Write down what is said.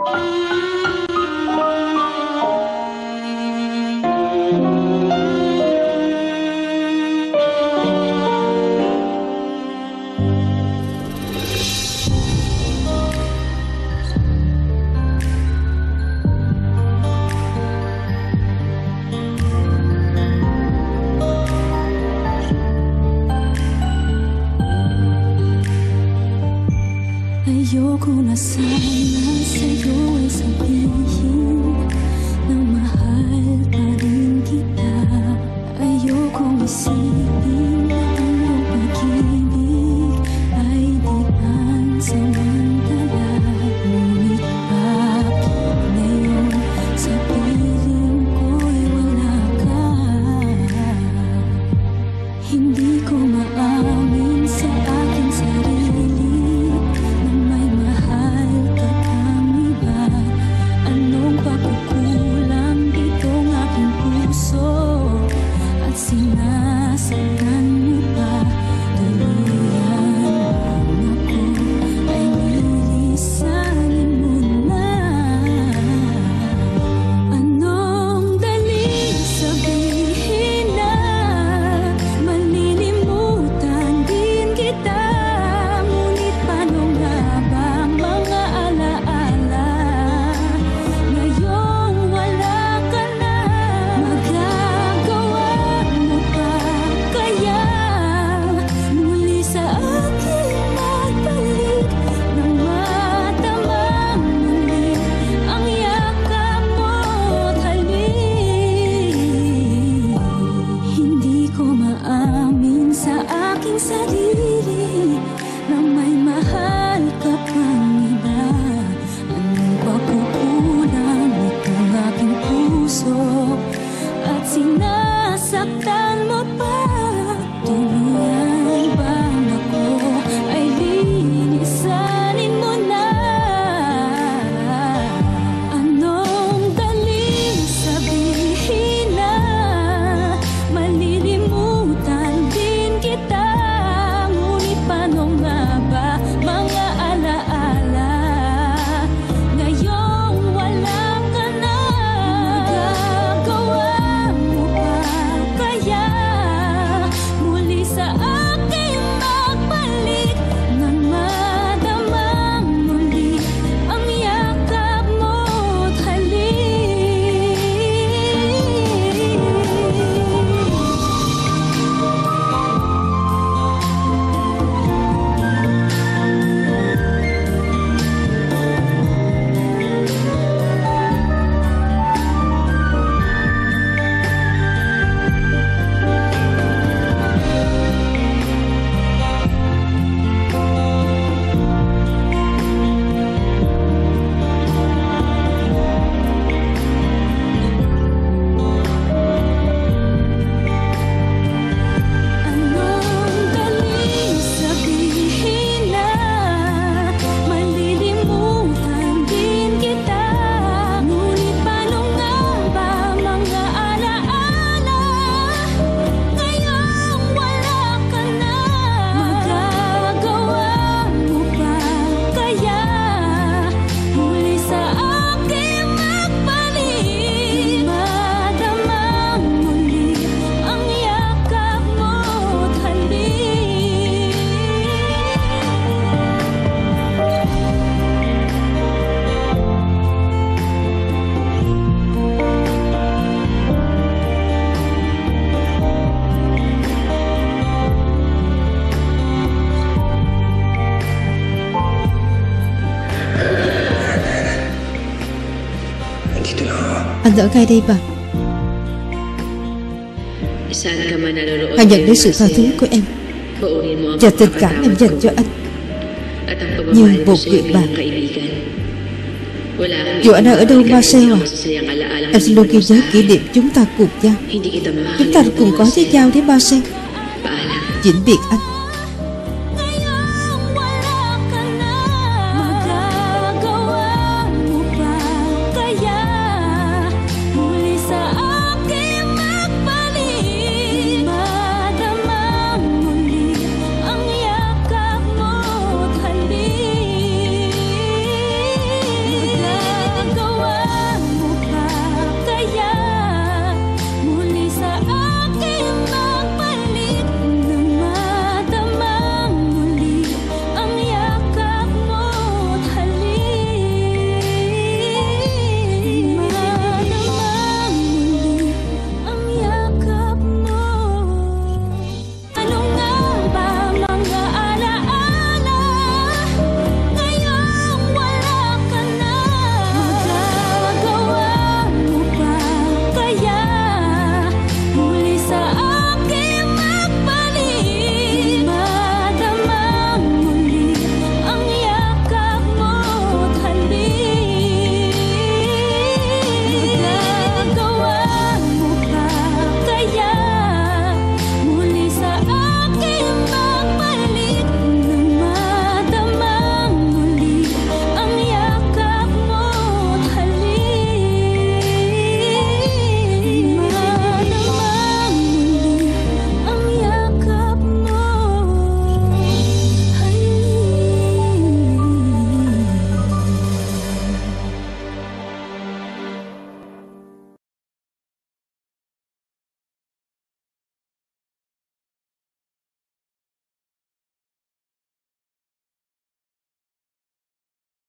Ayoko na sana sa'yo ay sabihin na mahal pa rin kita. Ayokong isipin na ang iyong pag-ibig ay di pansamantala. Ngunit bakit ngayon sa piling ko'y wala ka? Hindi ko maamin sa aking sarili sinasaktan mo pa. Tuluyan ako ay nilisanin mo na. Anong dali sabihin na malilimutan din kita. Ngunit paano nga ba mga alaala ngayong wala ka na? Magagawa kaya muli sa akin magbalik nang matamang muli ang yakap mo't halik. Hindi ko maamin sa aking sarili na may mahal ka pang iba. Anong pagkukulang itong aking puso at sinasaktan mo pa? Tuluyan bang ako ay linisanin mo na? Anong dali sabihin na malilimutan din kita. Ngunit paano nga ba mga alaala ngayong wala ka na? Magagawa mo pa kaya muli sa akin magbalik nang madamang muli ang yakap mo't halik? Anong dali sabihin na malilimutan din kita. Ngunit paano nga ba mga alaala ngayong wala ka na? Magagawa mo pa kaya muli sa akin magbalik? Madamang muli ang yakap mo't halik. Andito lang ako. Anh ở ngay đây mà. Saan ka man nanonood Hãy nhận lấy sự tha thứ ngayon, của em baunin mo ang và tình cảm em dành cho anh at ang như pagmamahal ko một sa người iyo bạn. bilang kaibigan. Wala akong Dù anh đang ở đâu ikaw Marcel ang à, masasayang alaala em sẽ luôn ghi nhớ kỷ niệm chúng ta cùng nhau. Hindi kita Chúng ta cùng có với nhau đấy Marcel. Paalam. Vĩnh biệt anh.